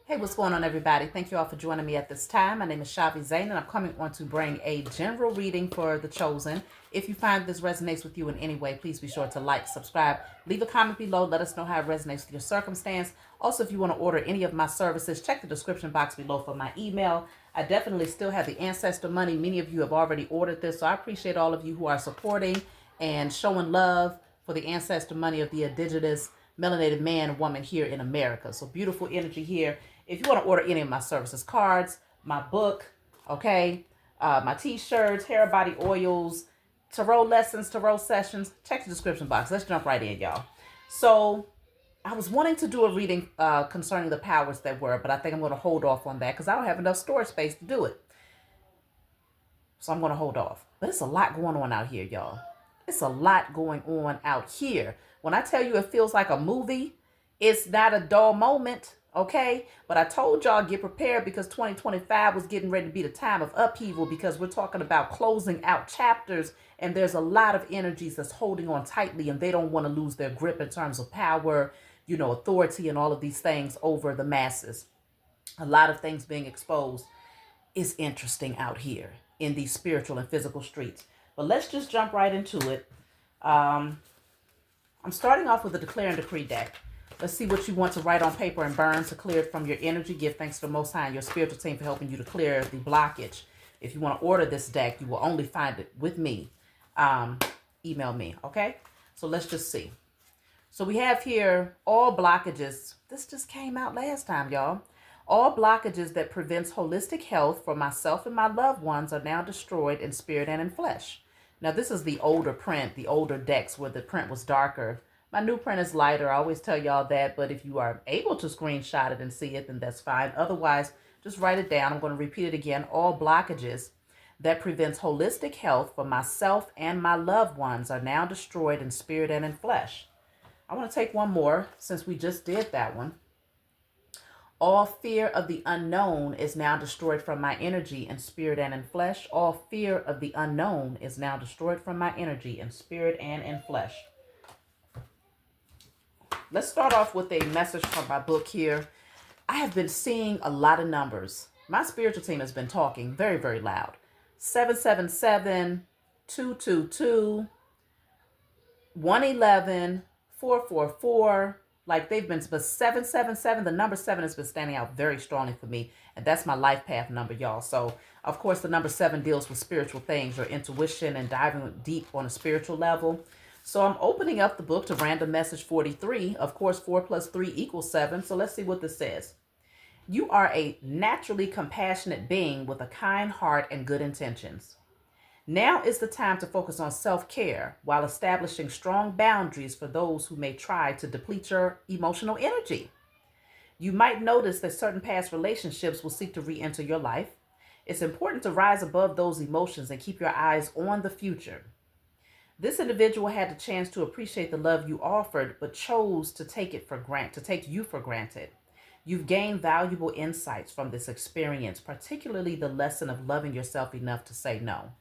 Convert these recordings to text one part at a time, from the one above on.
Hey, what's going on, everybody? Thank you all for joining me at this time. My name is Shavi Zain, and I'm coming on to bring a general reading for The Chosen. If you find this resonates with you in any way, please be sure to like, subscribe, leave a comment below. Let us know how it resonates with your circumstance. Also, if you want to order any of my services, check the description box below for my email. I definitely still have the ancestor money. Many of you have already ordered this, so I appreciate all of you who are supporting and showing love for the ancestor money of the indigenous melanated man and woman here in America. So beautiful energy here. If you want to order any of my services, cards, my book, okay, my t-shirts, hair, body oils, tarot lessons, tarot sessions, check the description box. Let's jump right in, y'all. So I was wanting to do a reading concerning the powers that were, but I think I'm going to hold off on that because I don't have enough storage space to do it. So I'm going to hold off. But it's a lot going on out here, y'all. It's a lot going on out here. When I tell you it feels like a movie, it's not a dull moment, okay? But I told y'all get prepared because 2025 was getting ready to be the time of upheaval because we're talking about closing out chapters and there's a lot of energies that's holding on tightly and they don't want to lose their grip in terms of power, authority and all of these things over the masses. A lot of things being exposed. Is interesting out here in these spiritual and physical streets. But let's just jump right into it. I'm starting off with the Declare and Decree deck. Let's see what you want to write on paper and burn to clear it from your energy. Give thanks to the Most High and your spiritual team for helping you to clear the blockage. If you want to order this deck, you will only find it with me. Email me, okay? So let's just see. So we have here all blockages. This just came out last time, y'all. All blockages that prevents holistic health for myself and my loved ones are now destroyed in spirit and in flesh. Now, this is the older print, the older decks where the print was darker. My new print is lighter. I always tell y'all that, but if you are able to screenshot it and see it, then that's fine. Otherwise, just write it down. I'm going to repeat it again. All blockages that prevents holistic health for myself and my loved ones are now destroyed in spirit and in flesh. I want to take one more since we just did that one. All fear of the unknown is now destroyed from my energy in spirit and in flesh. All fear of the unknown is now destroyed from my energy in spirit and in flesh. Let's start off with a message from my book here. I have been seeing a lot of numbers. My spiritual team has been talking very, very loud. 777, 222, 111, 444. Like they've been, but 777, the number 7 has been standing out very strongly for me. And that's my life path number, y'all. So, of course, the number 7 deals with spiritual things or intuition and diving deep on a spiritual level. So I'm opening up the book to random message 43. Of course, 4 plus 3 equals 7. So let's see what this says. You are a naturally compassionate being with a kind heart and good intentions. Now is the time to focus on self-care while establishing strong boundaries for those who may try to deplete your emotional energy. You might notice that certain past relationships will seek to re-enter your life. It's important to rise above those emotions and keep your eyes on the future. This individual had the chance to appreciate the love you offered, but chose to take you for granted. You've gained valuable insights from this experience, particularly the lesson of loving yourself enough to say no.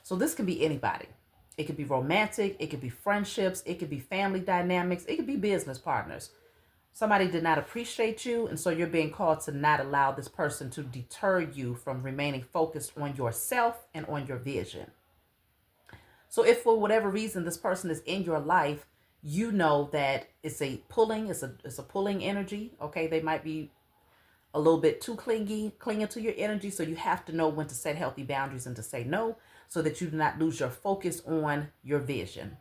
So this can be anybody. It could be romantic. It could be friendships. It could be family dynamics. It could be business partners. Somebody did not appreciate you, and so you're being called to not allow this person to deter you from remaining focused on yourself and on your vision. So if for whatever reason this person is in your life, you know that it's a pulling energy. Okay, they might be a little bit too clinging to your energy. So you have to know when to set healthy boundaries and to say no so that you do not lose your focus on your vision.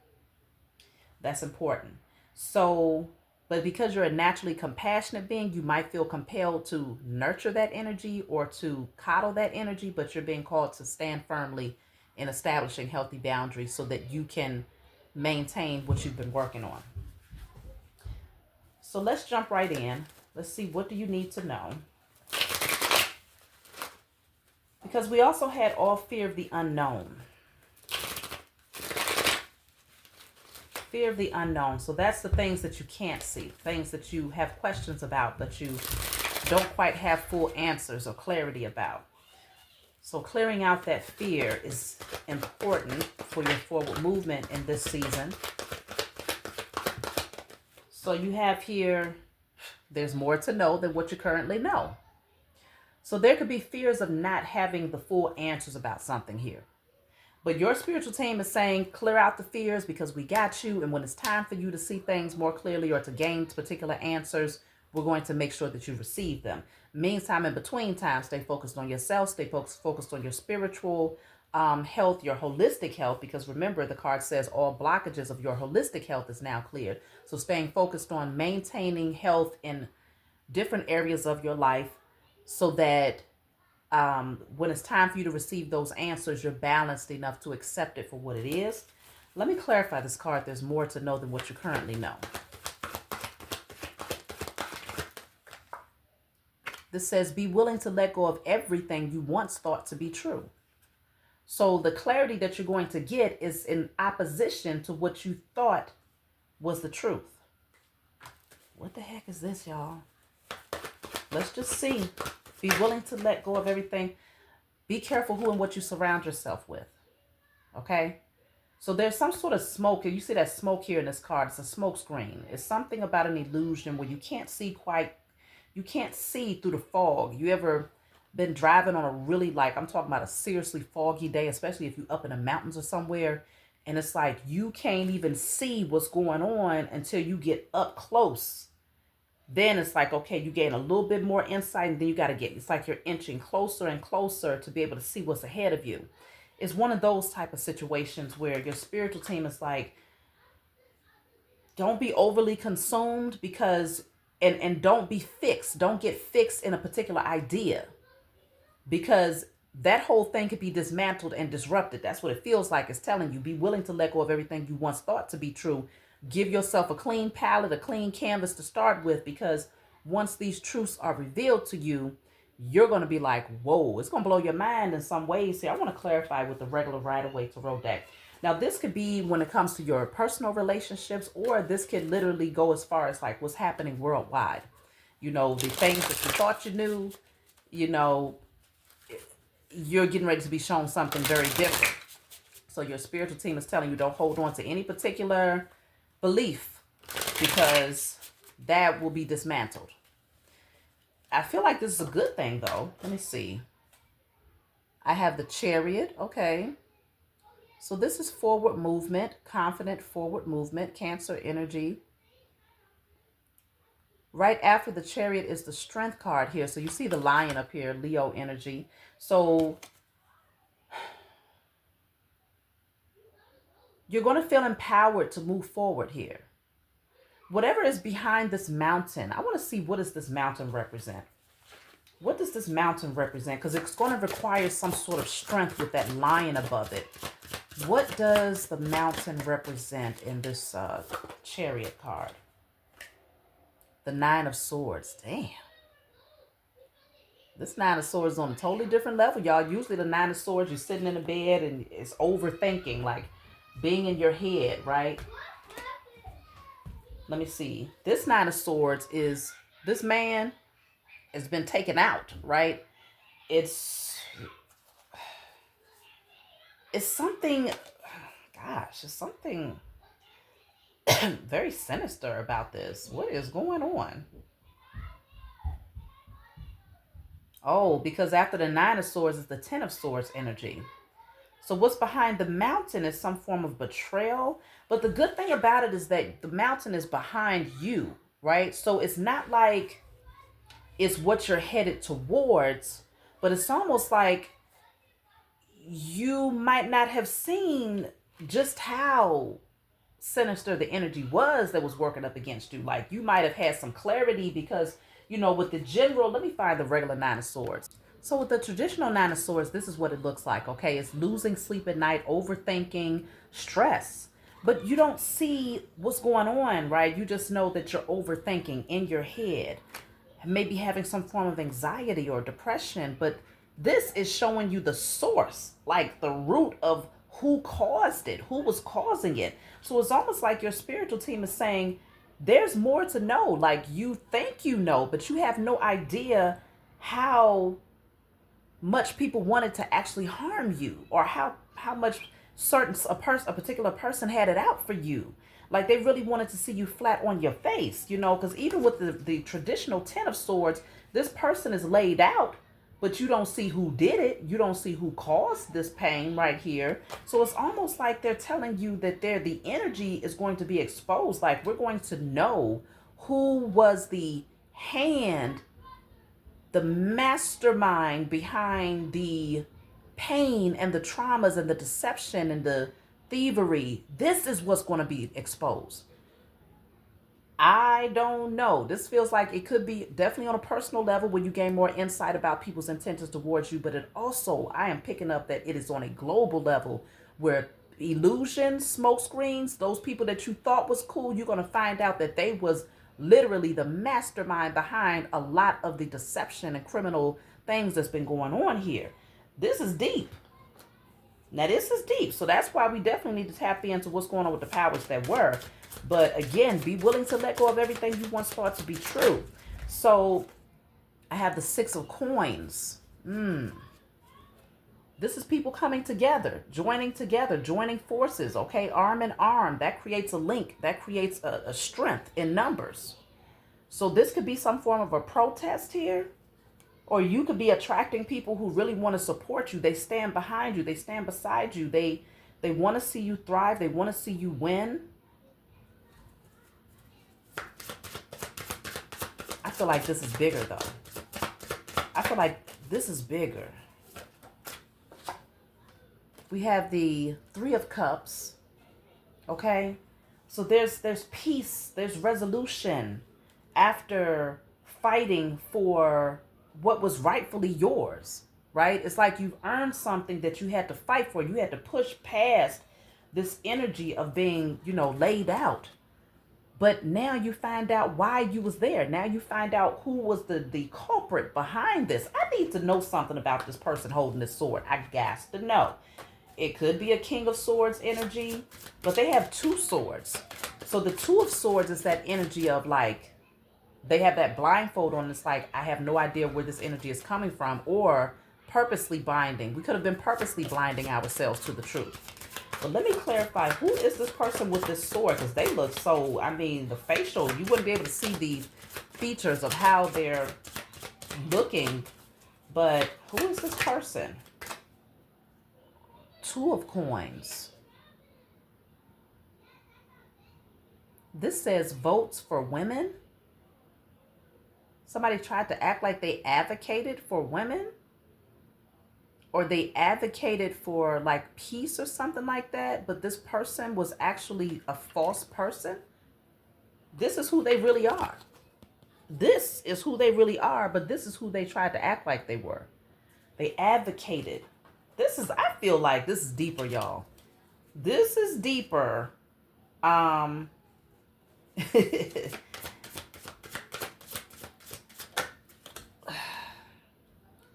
That's important. So, but because you're a naturally compassionate being, you might feel compelled to nurture that energy or to coddle that energy, but you're being called to stand firmly in establishing healthy boundaries so that you can maintain what you've been working on. So let's jump right in. Let's see, what do you need to know? Because we also had all fear of the unknown. Fear of the unknown. So that's the things that you can't see, things that you have questions about, but you don't quite have full answers or clarity about. So clearing out that fear is important for your forward movement in this season. So you have here there's more to know than what you currently know. So there could be fears of not having the full answers about something here. But your spiritual team is saying, clear out the fears because we got you. And when it's time for you to see things more clearly or to gain particular answers, we're going to make sure that you receive them. Meantime, in between time, stay focused on yourself. Stay focused on your spiritual health, your holistic health. Because remember, the card says all blockages of your holistic health is now cleared. So staying focused on maintaining health in different areas of your life so that when it's time for you to receive those answers, you're balanced enough to accept it for what it is. Let me clarify this card. There's more to know than what you currently know. This says, be willing to let go of everything you once thought to be true. So the clarity that you're going to get is in opposition to what you thought was the truth. What the heck is this, y'all? Let's just see. Be willing to let go of everything. Be careful who and what you surround yourself with. Okay? So there's some sort of smoke. You see that smoke here in this card. It's a smoke screen. It's something about an illusion where you can't see through the fog. You ever been driving on a really, I'm talking about a seriously foggy day, especially if you're up in the mountains or somewhere, and it's like you can't even see what's going on until you get up close. Then it's like, okay, you gain a little bit more insight, and then you got to it's like you're inching closer and closer to be able to see what's ahead of you. It's one of those type of situations where your spiritual team is like, don't be overly consumed because, and don't be fixed. Don't get fixed in a particular idea because that whole thing could be dismantled and disrupted. That's what it feels like. It's telling you, be willing to let go of everything you once thought to be true. Give yourself a clean palette, a clean canvas to start with, because once these truths are revealed to you, you're going to be like, whoa, it's going to blow your mind in some ways here. I want to clarify with the regular Rider-Waite Tarot deck. Now, this could be when it comes to your personal relationships, or this could literally go as far as like what's happening worldwide. You know, the things that you thought you knew, you know, you're getting ready to be shown something very different. So your spiritual team is telling you don't hold on to any particular belief because that will be dismantled. I feel like this is a good thing though. Let me see. I have the Chariot. Okay. So this is forward movement, confident forward movement, Cancer energy. Right after the Chariot is the Strength card here. So you see the Lion up here, Leo energy. So you're going to feel empowered to move forward here. Whatever is behind this mountain, I want to see, what does this mountain represent? What does this mountain represent? Because it's going to require some sort of strength with that lion above it. What does the mountain represent in this Chariot card? The Nine of Swords. Damn. This Nine of Swords is on a totally different level, y'all. Usually the Nine of Swords, you're sitting in the bed and it's overthinking, like being in your head, right? Let me see. This Nine of Swords is, this man has been taken out, right? It's something, gosh, it's something very sinister about this. What is going on? Oh, because after the Nine of Swords is the Ten of Swords energy. So what's behind the mountain is some form of betrayal. But the good thing about it is that the mountain is behind you, right? So it's not like it's what you're headed towards, but it's almost like you might not have seen just how sinister the energy was that was working up against you. Like you might have had some clarity because, you know, with the general, let me find the regular Nine of Swords. So with the traditional Nine of Swords, this is what it looks like, okay? It's losing sleep at night, overthinking, stress. But you don't see what's going on, right? You just know that you're overthinking in your head, maybe having some form of anxiety or depression. But this is showing you the source, like the root of who caused it, who was causing it. So it's almost like your spiritual team is saying, there's more to know. Like you think you know, but you have no idea how much people wanted to actually harm you, or how much a particular person had it out for you. Like they really wanted to see you flat on your face, you know, because even with the traditional Ten of Swords, this person is laid out, but you don't see who did it. You don't see who caused this pain right here. So it's almost like they're telling you that the energy is going to be exposed. Like we're going to know who was the hand, the mastermind behind the pain and the traumas and the deception and the thievery. This is what's going to be exposed. I don't know. This feels like it could be definitely on a personal level where you gain more insight about people's intentions towards you, but it also, I am picking up that it is on a global level where illusions, smoke screens, those people that you thought was cool, you're going to find out that they was literally the mastermind behind a lot of the deception and criminal things that's been going on here. This is deep. Now, this is deep. So that's why we definitely need to tap into what's going on with the powers that were. But again, be willing to let go of everything you once thought to be true. So I have the Six of Coins. This is people coming together, joining forces, okay? Arm in arm. That creates a link. That creates a strength in numbers. So this could be some form of a protest here. Or you could be attracting people who really want to support you. They stand behind you. They stand beside you. They want to see you thrive. They want to see you win. I feel like this is bigger, though. I feel like this is bigger. We have the Three of Cups. Okay? So there's peace. There's resolution after fighting for what was rightfully yours, right? It's like you've earned something that you had to fight for. You had to push past this energy of being, you know, laid out. But now you find out why you was there. Now you find out who was the culprit behind this. I need to know something about this person holding this sword. I got to know. It could be a King of Swords energy, but they have two swords. So the Two of Swords is that energy of like, they have that blindfold on. It's like, I have no idea where this energy is coming from, or purposely blinding. We could have been purposely blinding ourselves to the truth. But let me clarify, who is this person with this sword? Because they look so, I mean, the facial, you wouldn't be able to see the features of how they're looking. But who is this person? Two of Coins. This says votes for women. Somebody tried to act like they advocated for women, or they advocated for like peace or something like that, but this person was actually a false person. This is who they really are. This is who they really are, but this is who they tried to act like they were. They advocated. This is, I feel like this is deeper, y'all. This is deeper.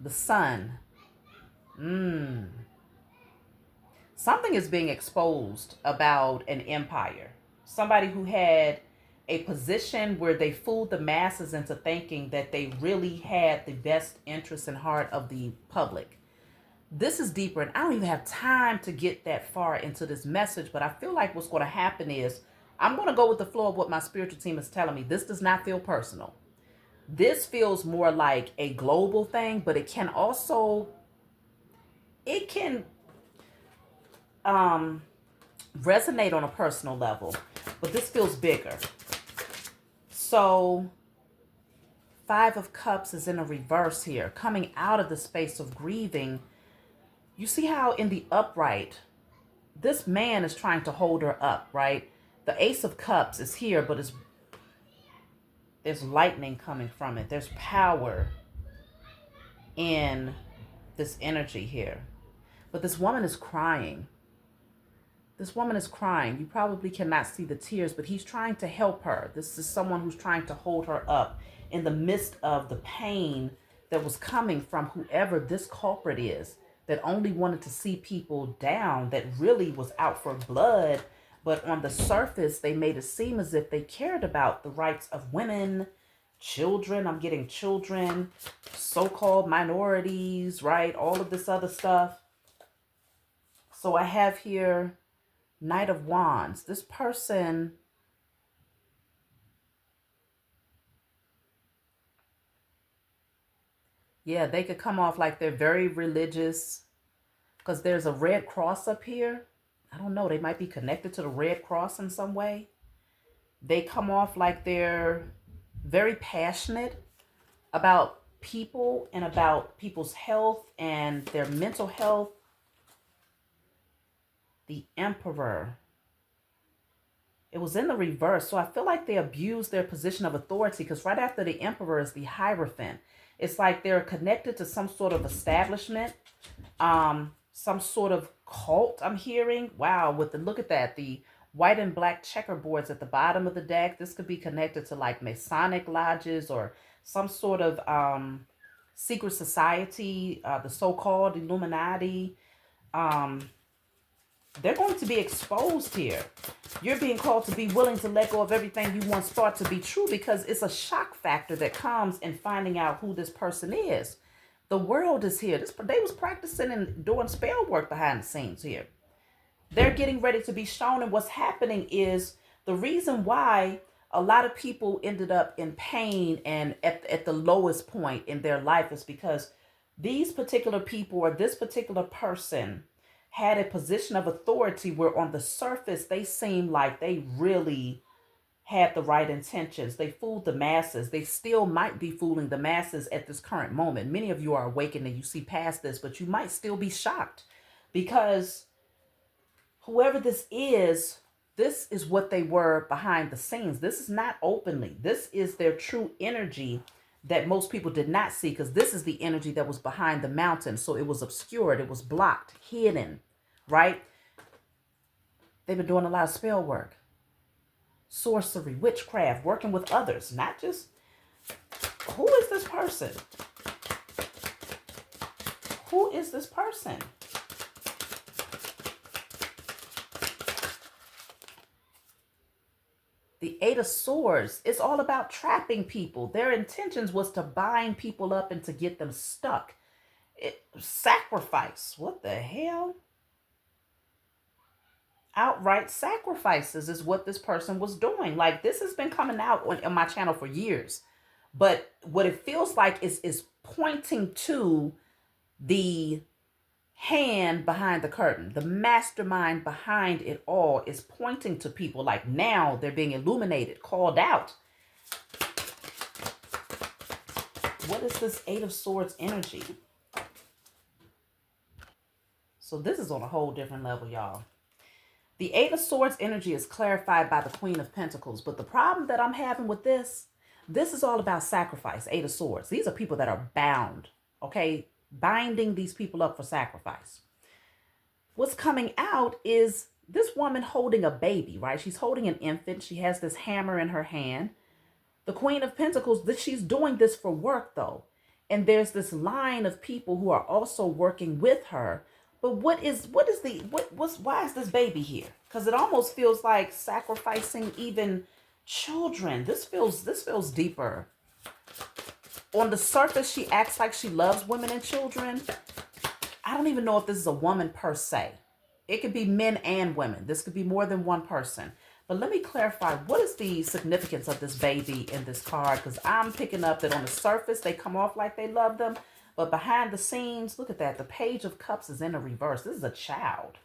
The Sun. Something is being exposed about an empire. Somebody who had a position where they fooled the masses into thinking that they really had the best interest and heart of the public. This is deeper, and I don't even have time to get that far into this message, but I feel like what's going to happen is I'm going to go with the flow of what my spiritual team is telling me. This does not feel personal. This feels more like a global thing, but it can also, it can resonate on a personal level, but this feels bigger. So Five of Cups is in a reverse here, coming out of the space of grieving. You see how in the upright, this man is trying to hold her up, right? The Ace of Cups is here, but there's lightning coming from it. There's power in this energy here. But this woman is crying. This woman is crying. You probably cannot see the tears, but he's trying to help her. This is someone who's trying to hold her up in the midst of the pain that was coming from whoever this culprit is, that only wanted to see people down, that really was out for blood. But on the surface, they made it seem as if they cared about the rights of women, children. I'm getting children, so-called minorities, right? All of this other stuff. So I have here Knight of Wands. This person Yeah, they could come off like they're very religious because there's a red cross up here. I don't know. They might be connected to the Red Cross in some way. They come off like they're very passionate about people and about people's health and their mental health. The Emperor. It was in the reverse. So I feel like they abused their position of authority because right after the Emperor is the Hierophant. It's like they're connected to some sort of establishment, some sort of cult I'm hearing. Wow, with the look at that, the white and black checkerboards at the bottom of the deck. This could be connected to like Masonic lodges or some sort of secret society, the so-called Illuminati. Um, they're going to be exposed here. You're being called to be willing to let go of everything you once thought to be true because it's a shock factor that comes in finding out who this person is. The world is here. They was practicing and doing spell work behind the scenes here. They're getting ready to be shown, and what's happening is the reason why a lot of people ended up in pain and at the lowest point in their life is because these particular people or this particular person had a position of authority where on the surface they seemed like they really had the right intentions. They fooled the masses. They still might be fooling the masses at this current moment. Many of you are awakened and you see past this, but you might still be shocked because whoever this is what they were behind the scenes. This is not openly. This is their true energy that most people did not see because this is the energy that was behind the mountain. So it was obscured, it was blocked, hidden, right? They've been doing a lot of spell work, sorcery, witchcraft, working with others, not just who is this person? Who is this person? The Eight of Swords, it's all about trapping people. Their intentions was to bind people up and to get them stuck. Sacrifice. What the hell? Outright sacrifices is what this person was doing. Like this has been coming out on my channel for years. But what it feels like is pointing to the hand behind the curtain. The mastermind behind it all is pointing to people like now they're being illuminated, called out. What is this Eight of Swords energy? So this is on a whole different level, y'all. The Eight of Swords energy is clarified by the Queen of Pentacles. But the problem that I'm having with this is all about sacrifice. Eight of Swords. These are people that are bound, okay? Binding these people up for sacrifice. What's coming out is this woman holding a baby, right? She's holding an infant. She has this hammer in her hand. The Queen of Pentacles, she's doing this for work though. And there's this line of people who are also working with her. But why is this baby here? Because it almost feels like sacrificing even children. This feels deeper. On the surface, she acts like she loves women and children. I don't even know if this is a woman per se. It could be men and women. This could be more than one person. But let me clarify, what is the significance of this baby in this card? Because I'm picking up that on the surface, they come off like they love them. But behind the scenes, look at that. The Page of Cups is in the reverse. This is a child.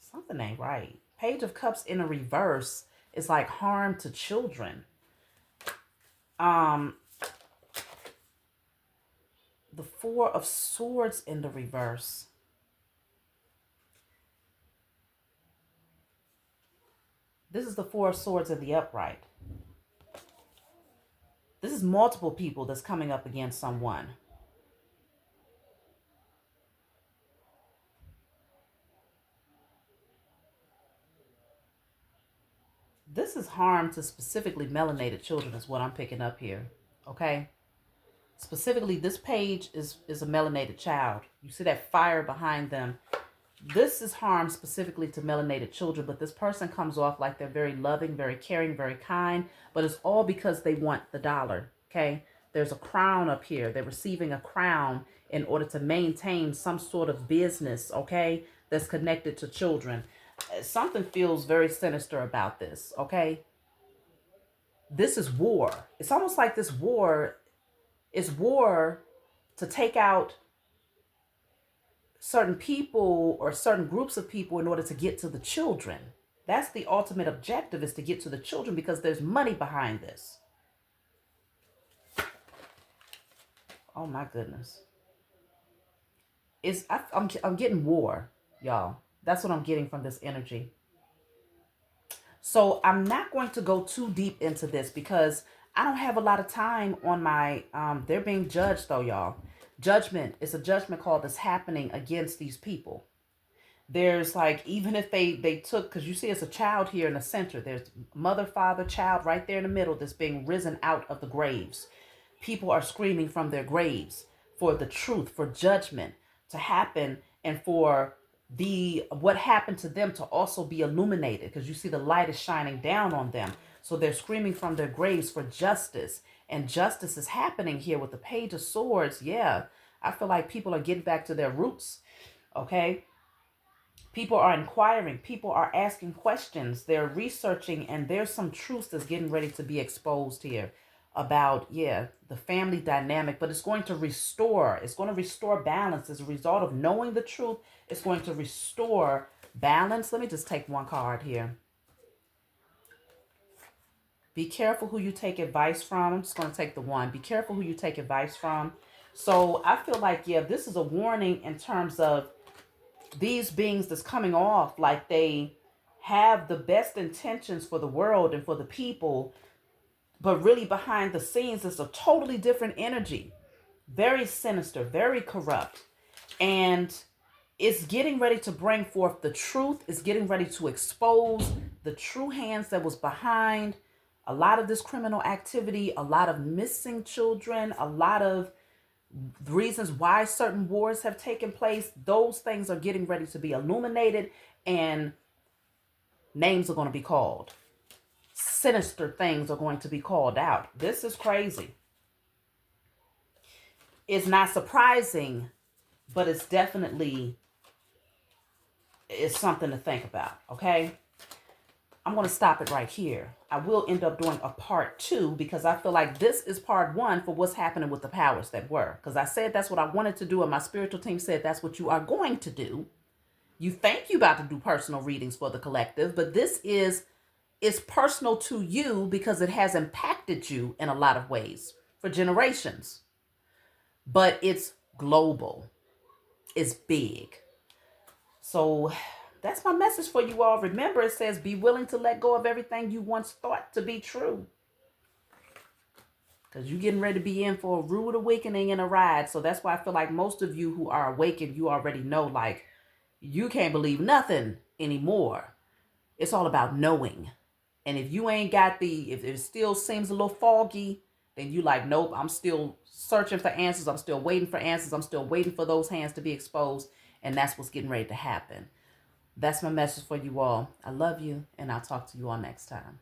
Something ain't right. Page of Cups in the reverse is like harm to children. The Four of Swords in the reverse. This is the Four of Swords in the upright. This is multiple people that's coming up against someone. This is harm to specifically melanated children is what I'm picking up here. Okay? Specifically, this page is a melanated child. You see that fire behind them. This is harm specifically to melanated children, but this person comes off like they're very loving, very caring, very kind, but it's all because they want the dollar, okay? There's a crown up here. They're receiving a crown in order to maintain some sort of business, okay, that's connected to children. Something feels very sinister about this, okay? This is war. It's almost like this war is war to take out certain people or certain groups of people in order to get to the children. That's the ultimate objective, is to get to the children, because there's money behind this. Oh my goodness. I'm getting war, y'all. That's what I'm getting from this energy. So I'm not going to go too deep into this because I don't have a lot of time on my, they're being judged though, y'all. Judgment, it's a judgment call that's happening against these people. There's like, even if they took, because you see it's a child here in the center. There's mother, father, child right there in the middle that's being risen out of the graves. People are screaming from their graves for the truth, for judgment to happen, and for the what happened to them to also be illuminated, because you see the light is shining down on them. So they're screaming from their graves for justice, and justice is happening here with the Page of Swords. Yeah, I feel like people are getting back to their roots. Okay, people are inquiring, people are asking questions, they're researching, and there's some truth that's getting ready to be exposed here about, yeah, the family dynamic. But it's going to restore balance as a result of knowing the truth. It's going to restore balance. Let me just take one card here. Be careful who you take advice from. I'm just going to take the one. Be careful who you take advice from. So I feel like, yeah, this is a warning in terms of these beings that's coming off like they have the best intentions for the world and for the people, but really behind the scenes it's a totally different energy, very sinister, very corrupt, and it's getting ready to bring forth the truth. It's getting ready to expose the true hands that was behind a lot of this criminal activity, a lot of missing children, a lot of reasons why certain wars have taken place. Those things are getting ready to be illuminated, and names are going to be called. Sinister things are going to be called out. This is crazy. It's not surprising, but it's definitely, it's something to think about, okay? I'm going to stop it right here. I will end up doing a part 2 because I feel like this is part 1 for what's happening with the powers that were. Because I said that's what I wanted to do, and my spiritual team said that's what you are going to do. You think you're about to do personal readings for the collective, but this is personal to you because it has impacted you in a lot of ways for generations. But it's global. It's big. So that's my message for you all. Remember, it says be willing to let go of everything you once thought to be true. Because you're getting ready to be in for a rude awakening and a ride. So that's why I feel like most of you who are awakened, you already know, like, you can't believe nothing anymore. It's all about knowing. And if you ain't got if it still seems a little foggy, then you like, nope, I'm still searching for answers. I'm still waiting for answers. I'm still waiting for those hands to be exposed. And that's what's getting ready to happen. That's my message for you all. I love you, and I'll talk to you all next time.